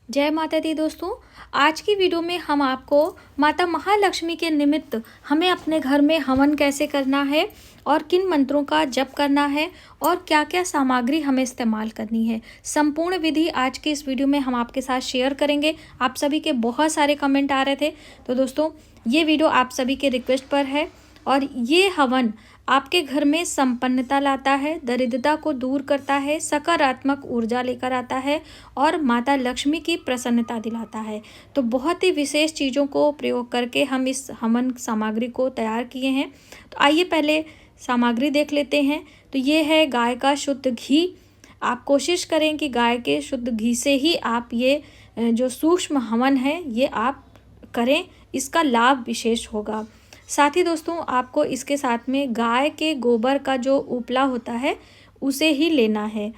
जय माता दी दोस्तों। आज की वीडियो में हम आपको माता महालक्ष्मी के निमित्त हमें अपने घर में हवन कैसे करना है और किन मंत्रों का जप करना है और क्या क्या सामग्री हमें इस्तेमाल करनी है, संपूर्ण विधि आज के इस वीडियो में हम आपके साथ शेयर करेंगे। आप सभी के बहुत सारे कमेंट आ रहे थे, तो दोस्तों ये वीडियो आप सभी के रिक्वेस्ट पर है और ये हवन आपके घर में संपन्नता लाता है, दरिद्रता को दूर करता है, सकारात्मक ऊर्जा लेकर आता है और माता लक्ष्मी की प्रसन्नता दिलाता है। तो बहुत ही विशेष चीज़ों को प्रयोग करके हम इस हवन सामग्री को तैयार किए हैं। तो आइए पहले सामग्री देख लेते हैं। तो ये है गाय का शुद्ध घी। आप कोशिश करें कि गाय के शुद्ध घी से ही आप ये जो सूक्ष्म हवन है ये आप करें, इसका लाभ विशेष होगा। साथ ही दोस्तों आपको इसके साथ में गाय के गोबर का जो उपला होता है उसे ही लेना है।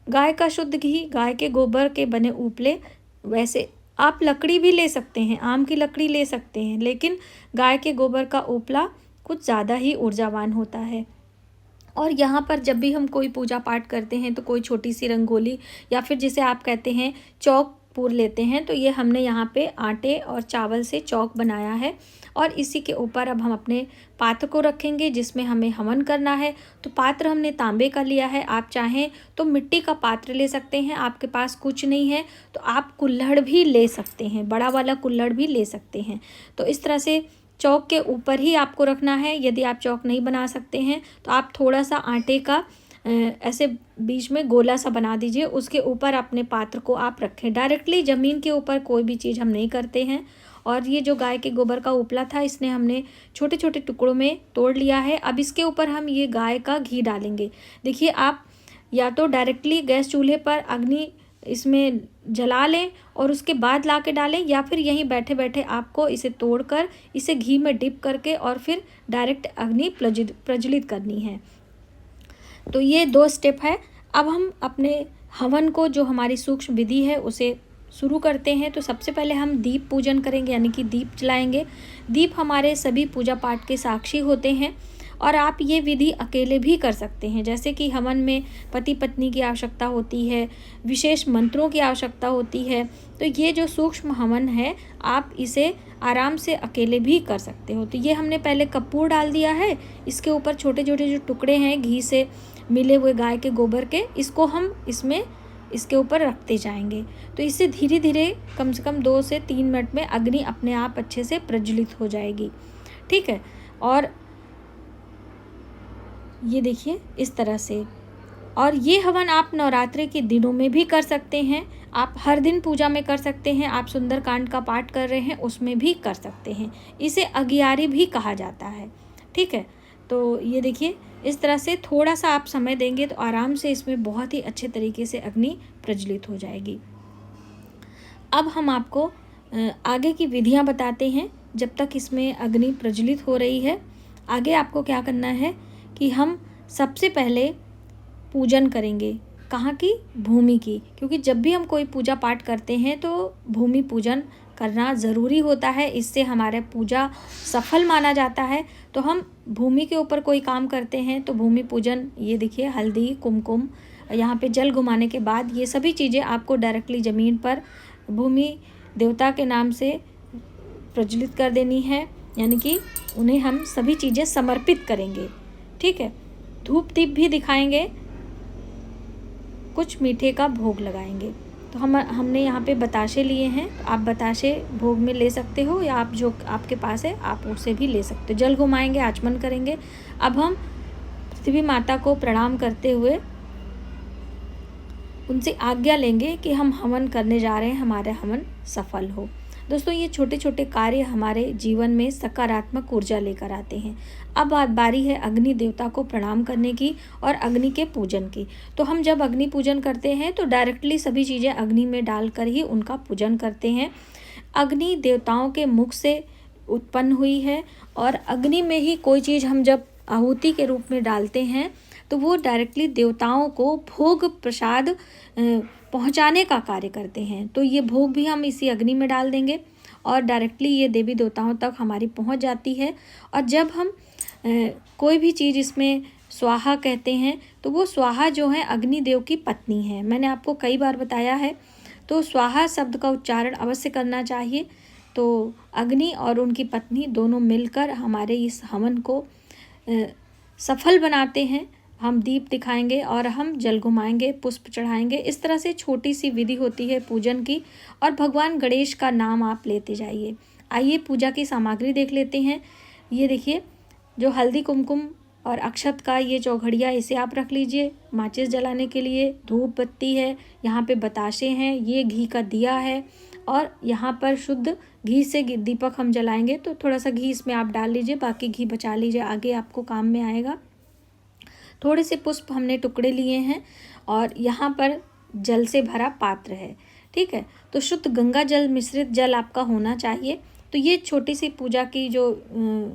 गाय का शुद्ध घी, गाय के गोबर के बने उपले, वैसे आप लकड़ी भी ले सकते हैं, आम की लकड़ी ले सकते हैं, लेकिन गाय के गोबर का उपला कुछ ज़्यादा ही ऊर्जावान होता है। और यहाँ पर जब भी हम कोई पूजा पाठ करते हैं तो कोई छोटी सी रंगोली या फिर जिसे आप कहते हैं चौक पूर लेते हैं, तो ये हमने यहाँ पे आटे और चावल से चौक बनाया है और इसी के ऊपर अब हम अपने पात्र को रखेंगे जिसमें हमें हवन करना है। तो पात्र हमने तांबे का लिया है, आप चाहें तो मिट्टी का पात्र ले सकते हैं, आपके पास कुछ नहीं है तो आप कुल्हड़ भी ले सकते हैं, बड़ा वाला कुल्हड़ भी ले सकते हैं। तो इस तरह से चौक के ऊपर ही आपको रखना है। यदि आप चौक नहीं बना सकते हैं तो आप थोड़ा सा आटे का ऐसे बीच में गोला सा बना दीजिए, उसके ऊपर अपने पात्र को आप रखें। डायरेक्टली ज़मीन के ऊपर कोई भी चीज़ हम नहीं करते हैं। और ये जो गाय के गोबर का उपला था इसने हमने छोटे छोटे टुकड़ों में तोड़ लिया है। अब इसके ऊपर हम ये गाय का घी डालेंगे। देखिए, आप या तो डायरेक्टली गैस चूल्हे पर अग्नि इसमें जला लें और उसके बाद ला के डालें, या फिर यहीं बैठे बैठे आपको इसे तोड़कर इसे घी में डिप करके और फिर डायरेक्ट अग्नि प्रज्वलित करनी है। तो ये 2 स्टेप है। अब हम अपने हवन को, जो हमारी सूक्ष्म विधि है, उसे शुरू करते हैं। तो सबसे पहले हम दीप पूजन करेंगे, यानी कि दीप जलाएंगे। दीप हमारे सभी पूजा पाठ के साक्षी होते हैं और आप ये विधि अकेले भी कर सकते हैं। जैसे कि हवन में पति पत्नी की आवश्यकता होती है, विशेष मंत्रों की आवश्यकता होती है, तो ये जो सूक्ष्म हवन है आप इसे आराम से अकेले भी कर सकते हो। तो ये हमने पहले कपूर डाल दिया है, इसके ऊपर छोटे छोटे जो टुकड़े हैं घी से मिले हुए गाय के गोबर के, इसको हम इसके ऊपर रखते जाएंगे। तो इससे धीरे धीरे कम से कम 2 से 3 मिनट में अग्नि अपने आप अच्छे से प्रज्वलित हो जाएगी। ठीक है, और ये देखिए इस तरह से। और ये हवन आप नवरात्रि के दिनों में भी कर सकते हैं, आप हर दिन पूजा में कर सकते हैं, आप सुंदरकांड का पाठ कर रहे हैं उसमें भी कर सकते हैं। इसे अगियारी भी कहा जाता है। ठीक है, तो ये देखिए इस तरह से थोड़ा सा आप समय देंगे तो आराम से इसमें बहुत ही अच्छे तरीके से अग्नि प्रज्वलित हो जाएगी। अब हम आपको आगे की विधियां बताते हैं। जब तक इसमें अग्नि प्रज्वलित हो रही है, आगे आपको क्या करना है कि हम सबसे पहले पूजन करेंगे। कहाँ की? भूमि की। क्योंकि जब भी हम कोई पूजा पाठ करते हैं तो भूमि पूजन करना ज़रूरी होता है, इससे हमारे पूजा सफल माना जाता है। तो हम भूमि के ऊपर कोई काम करते हैं तो भूमि पूजन, ये देखिए हल्दी, कुमकुम, यहाँ पे जल घुमाने के बाद ये सभी चीज़ें आपको डायरेक्टली ज़मीन पर भूमि देवता के नाम से प्रज्वलित कर देनी है, यानी कि उन्हें हम सभी चीज़ें समर्पित करेंगे। ठीक है, धूप दीप भी दिखाएंगे, कुछ मीठे का भोग लगाएंगे। तो हमने यहाँ पे बताशे लिए हैं, तो आप बताशे भोग में ले सकते हो या आप जो आपके पास है आप उससे भी ले सकते हो। जल घुमाएंगे, आचमन करेंगे। अब हम पृथ्वी माता को प्रणाम करते हुए उनसे आज्ञा लेंगे कि हम हवन करने जा रहे हैं, हमारा हवन सफल हो। दोस्तों, ये छोटे छोटे कार्य हमारे जीवन में सकारात्मक ऊर्जा लेकर आते हैं। अब बारी है अग्नि देवता को प्रणाम करने की और अग्नि के पूजन की। तो हम जब अग्नि पूजन करते हैं तो डायरेक्टली सभी चीज़ें अग्नि में डालकर ही उनका पूजन करते हैं। अग्नि देवताओं के मुख से उत्पन्न हुई है और अग्नि में ही कोई चीज़ हम जब आहुति के रूप में डालते हैं तो वो डायरेक्टली देवताओं को भोग प्रसाद पहुंचाने का कार्य करते हैं। तो ये भोग भी हम इसी अग्नि में डाल देंगे और डायरेक्टली ये देवी देवताओं तक हमारी पहुंच जाती है। और जब हम कोई भी चीज़ इसमें स्वाहा कहते हैं तो वो स्वाहा जो है अग्निदेव की पत्नी है। मैंने आपको कई बार बताया है। तो स्वाहा शब्द का उच्चारण अवश्य करना चाहिए। तो अग्नि और उनकी पत्नी दोनों मिलकर हमारे इस हवन को सफल बनाते हैं। हम दीप दिखाएंगे और हम जल घुमाएंगे, पुष्प चढ़ाएंगे। इस तरह से छोटी सी विधि होती है पूजन की, और भगवान गणेश का नाम आप लेते जाइए। आइए पूजा की सामग्री देख लेते हैं। ये देखिए, जो हल्दी कुमकुम और अक्षत का ये चौघड़िया, इसे आप रख लीजिए। माचिस जलाने के लिए धूप बत्ती है, यहाँ पे बताशे हैं, ये घी का दिया है, और यहाँ पर शुद्ध घी से दीपक हम जलाएंगे। तो थोड़ा सा घी इसमें आप डाल लीजिए, बाकी घी बचा लीजिए, आगे आपको काम में आएगा। थोड़े से पुष्प हमने टुकड़े लिए हैं, और यहाँ पर जल से भरा पात्र है। ठीक है, तो शुद्ध गंगा जल मिश्रित जल आपका होना चाहिए। तो ये छोटी सी पूजा की जो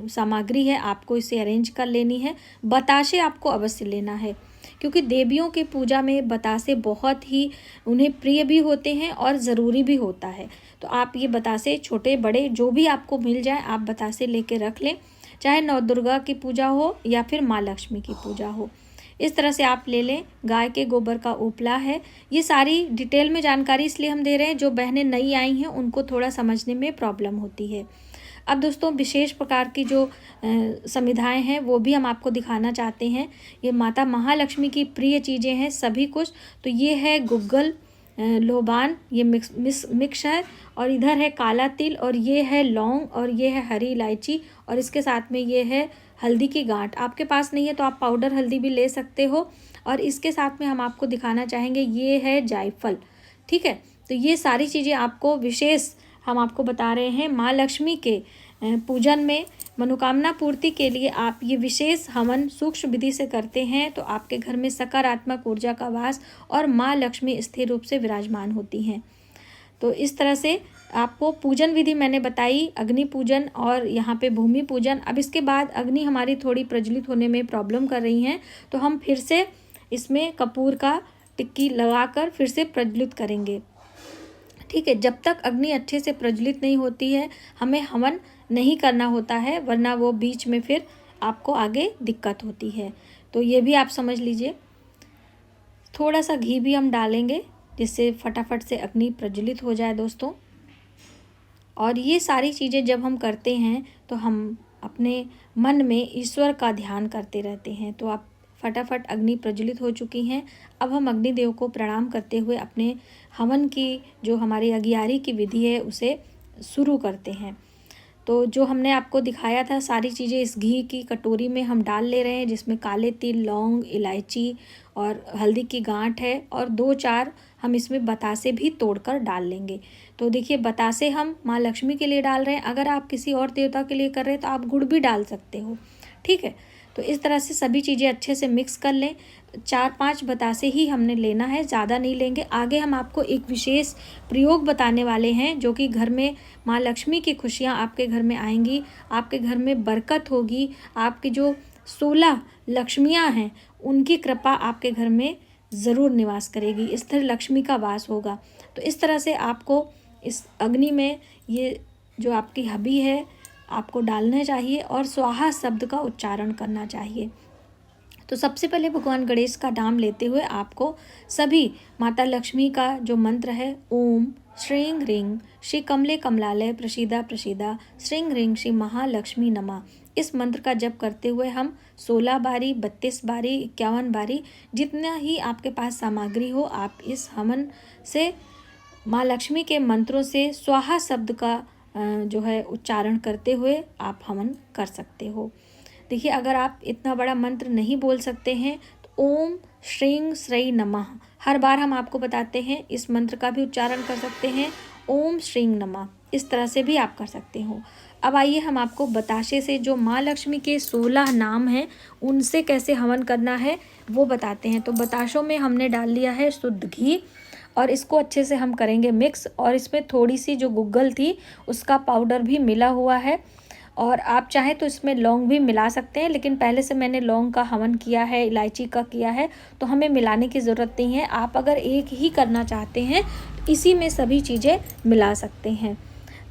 सामग्री है, आपको इसे अरेंज कर लेनी है। बताशे आपको अवश्य लेना है, क्योंकि देवियों की पूजा में बतासे बहुत ही उन्हें प्रिय भी होते हैं और ज़रूरी भी होता है। तो आप ये बतासे छोटे बड़े जो भी आपको मिल जाए, आप बतासे लेके रख लें, चाहे नवदुर्गा की पूजा हो या फिर माँ लक्ष्मी की पूजा हो। इस तरह से आप ले लें। गाय के गोबर का उपला है। ये सारी डिटेल में जानकारी इसलिए हम दे रहे हैं, जो बहनें नई आई हैं उनको थोड़ा समझने में प्रॉब्लम होती है। अब दोस्तों, विशेष प्रकार की जो संविधाएँ हैं वो भी हम आपको दिखाना चाहते हैं। ये माता महालक्ष्मी की प्रिय चीज़ें हैं सभी कुछ। तो ये है गुग्गल, लोबान, ये मिक्स है, और इधर है काला तिल, और ये है लौंग, और ये है हरी इलायची, और इसके साथ में ये है हल्दी की गांठ। आपके पास नहीं है तो आप पाउडर हल्दी भी ले सकते हो। और इसके साथ में हम आपको दिखाना चाहेंगे, ये है जायफल। ठीक है, तो ये सारी चीज़ें आपको विशेष हम आपको बता रहे हैं। माँ लक्ष्मी के पूजन में मनोकामना पूर्ति के लिए आप ये विशेष हवन सूक्ष्म विधि से करते हैं, तो आपके घर में सकारात्मक ऊर्जा का वास और माँ लक्ष्मी स्थिर रूप से विराजमान होती हैं। तो इस तरह से आपको पूजन विधि मैंने बताई, अग्नि पूजन और यहाँ पे भूमि पूजन। अब इसके बाद अग्नि हमारी थोड़ी प्रज्वलित होने में प्रॉब्लम कर रही हैं, तो हम फिर से इसमें कपूर का टिक्की लगाकर फिर से प्रज्वलित करेंगे। ठीक है, जब तक अग्नि अच्छे से प्रज्वलित नहीं होती है हमें हवन नहीं करना होता है, वरना वो बीच में फिर आपको आगे दिक्कत होती है। तो ये भी आप समझ लीजिए। थोड़ा सा घी भी हम डालेंगे, जिससे फटाफट से अग्नि प्रज्वलित हो जाए दोस्तों। और ये सारी चीज़ें जब हम करते हैं तो हम अपने मन में ईश्वर का ध्यान करते रहते हैं। तो आप फटाफट अग्नि प्रज्वलित हो चुकी हैं। अब हम अग्निदेव को प्रणाम करते हुए अपने हवन की जो हमारी अगियारी की विधि है उसे शुरू करते हैं। तो जो हमने आपको दिखाया था सारी चीज़ें इस घी की कटोरी में हम डाल ले रहे हैं, जिसमें काले तिल, लौंग, इलायची और हल्दी की गांठ है, और 2-4 हम इसमें बतासे भी तोड़कर डाल लेंगे। तो देखिए, बतासे हम माँ लक्ष्मी के लिए डाल रहे हैं। अगर आप किसी और देवता के लिए कर रहे हैं तो आप गुड़ भी डाल सकते हो। ठीक है, तो इस तरह से सभी चीज़ें अच्छे से मिक्स कर लें। 4-5 बतासे ही हमने लेना है, ज़्यादा नहीं लेंगे। आगे हम आपको एक विशेष प्रयोग बताने वाले हैं, जो कि घर में माँ लक्ष्मी की खुशियाँ आपके घर में आएंगी, आपके घर में बरकत होगी, आपकी जो 16 लक्ष्मियाँ हैं उनकी कृपा आपके घर में ज़रूर निवास करेगी, स्थिर लक्ष्मी का वास होगा। तो इस तरह से आपको इस अग्नि में ये जो आपकी हबी है आपको डालना चाहिए, और स्वाहा शब्द का उच्चारण करना चाहिए। तो सबसे पहले भगवान गणेश का नाम लेते हुए आपको सभी माता लक्ष्मी का जो मंत्र है, ओम श्रीं ह्रीं श्री कमले कमलालय प्रसीदा प्रसीदा श्रीं ह्रीं श्री महालक्ष्मी नमः, इस मंत्र का जप करते हुए हम 16 बारी, 32 बारी, 51 बारी, जितना ही आपके पास सामग्री हो, आप इस हवन से माँ लक्ष्मी के मंत्रों से स्वाहा शब्द का जो है उच्चारण करते हुए आप हवन कर सकते हो। देखिए, अगर आप इतना बड़ा मंत्र नहीं बोल सकते हैं तो ओम श्रीं श्री नमः, हर बार हम आपको बताते हैं, इस मंत्र का भी उच्चारण कर सकते हैं, ओम श्रीं नमः, इस तरह से भी आप कर सकते हो। अब आइए हम आपको बताशे से जो माँ लक्ष्मी के 16 नाम हैं उनसे कैसे हवन करना है वो बताते हैं। तो बताशों में हमने डाल लिया है शुद्ध घी, और इसको अच्छे से हम करेंगे मिक्स, और इसमें थोड़ी सी जो गुग्गल थी उसका पाउडर भी मिला हुआ है, और आप चाहें तो इसमें लौंग भी मिला सकते हैं, लेकिन पहले से मैंने लौंग का हवन किया है, इलायची का किया है, तो हमें मिलाने की ज़रूरत नहीं है। आप अगर एक ही करना चाहते हैं तो इसी में सभी चीज़ें मिला सकते हैं।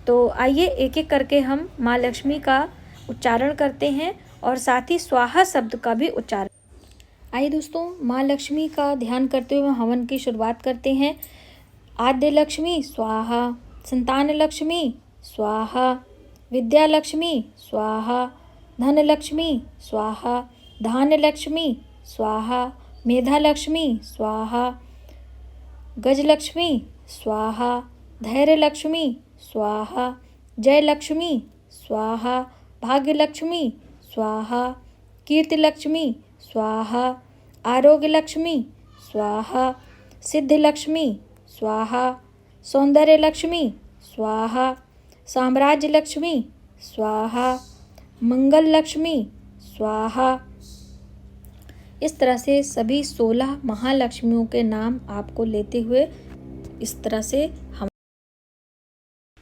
तो आइए एक एक करके हम माँ लक्ष्मी का उच्चारण करते हैं, और साथ ही स्वाहा शब्द का भी उच्चारण। आइए दोस्तों, माँ लक्ष्मी का ध्यान करते हुए हवन की शुरुआत करते हैं। आद्य लक्ष्मी स्वाहा, संतान लक्ष्मी स्वाहा, विद्या लक्ष्मी स्वाहा, धन लक्ष्मी स्वाहा, धान्य लक्ष्मी स्वाहा, मेधा लक्ष्मी स्वाहा, गज लक्ष्मी स्वाहा, धैर्य लक्ष्मी स्वाहा, जय लक्ष्मी स्वाहा, भाग्य लक्ष्मी स्वाहा, कीर्ति लक्ष्मी स्वाहा, आरोग्य लक्ष्मी स्वाहा, सिद्धि लक्ष्मी स्वाहा, सौंदर्य लक्ष्मी स्वाहा, साम्राज्य लक्ष्मी स्वाहा, मंगल लक्ष्मी स्वाहा। इस तरह से सभी 16 महालक्ष्मियों के नाम आपको लेते हुए इस तरह से हम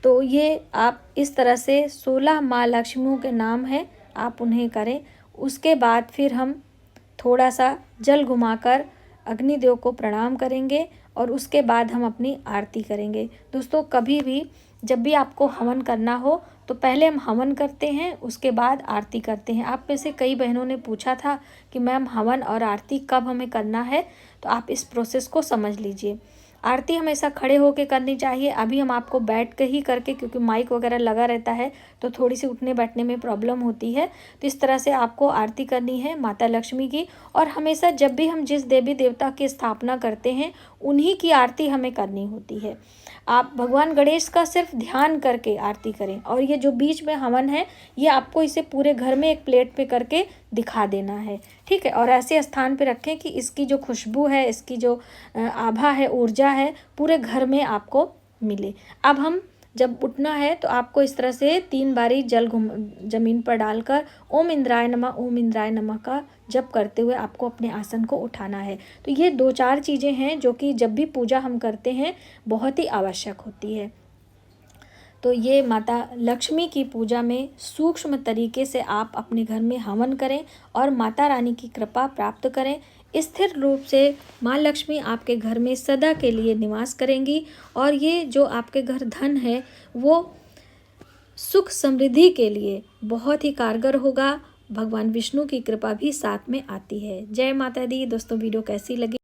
तो ये आप इस तरह से 16 माँ लक्ष्मियों के नाम हैं, आप उन्हें करें। उसके बाद फिर हम थोड़ा सा जल घुमाकर अग्निदेव को प्रणाम करेंगे और उसके बाद हम अपनी आरती करेंगे। दोस्तों, कभी भी जब भी आपको हवन करना हो तो पहले हम हवन करते हैं, उसके बाद आरती करते हैं। आप में से कई बहनों ने पूछा था कि मैम हवन और आरती कब हमें करना है, तो आप इस प्रोसेस को समझ लीजिए। आरती हमेशा खड़े होकर करनी चाहिए। अभी हम आपको बैठ के ही करके, क्योंकि माइक वगैरह लगा रहता है तो थोड़ी सी उठने बैठने में प्रॉब्लम होती है, तो इस तरह से आपको आरती करनी है माता लक्ष्मी की। और हमेशा जब भी हम जिस देवी देवता की स्थापना करते हैं उन्हीं की आरती हमें करनी होती है। आप भगवान गणेश का सिर्फ ध्यान करके आरती करें। और ये जो बीच में हवन है, ये आपको इसे पूरे घर में एक प्लेट पे करके दिखा देना है, ठीक है। और ऐसे स्थान पे रखें कि इसकी जो खुशबू है, इसकी जो आभा है, ऊर्जा है, पूरे घर में आपको मिले। अब हम जब उठना है तो आपको इस तरह से 3 बारी जल जमीन पर डालकर ओम इंद्राय नमः, ओम इंद्राय नमः का जप करते हुए आपको अपने आसन को उठाना है। तो ये 2-4 चीज़ें हैं जो कि जब भी पूजा हम करते हैं बहुत ही आवश्यक होती है। तो ये माता लक्ष्मी की पूजा में सूक्ष्म तरीके से आप अपने घर में हवन करें और माता रानी की कृपा प्राप्त करें। स्थिर रूप से माँ लक्ष्मी आपके घर में सदा के लिए निवास करेंगी और ये जो आपके घर धन है वो सुख समृद्धि के लिए बहुत ही कारगर होगा। भगवान विष्णु की कृपा भी साथ में आती है। जय माता दी। दोस्तों, वीडियो कैसी लगी?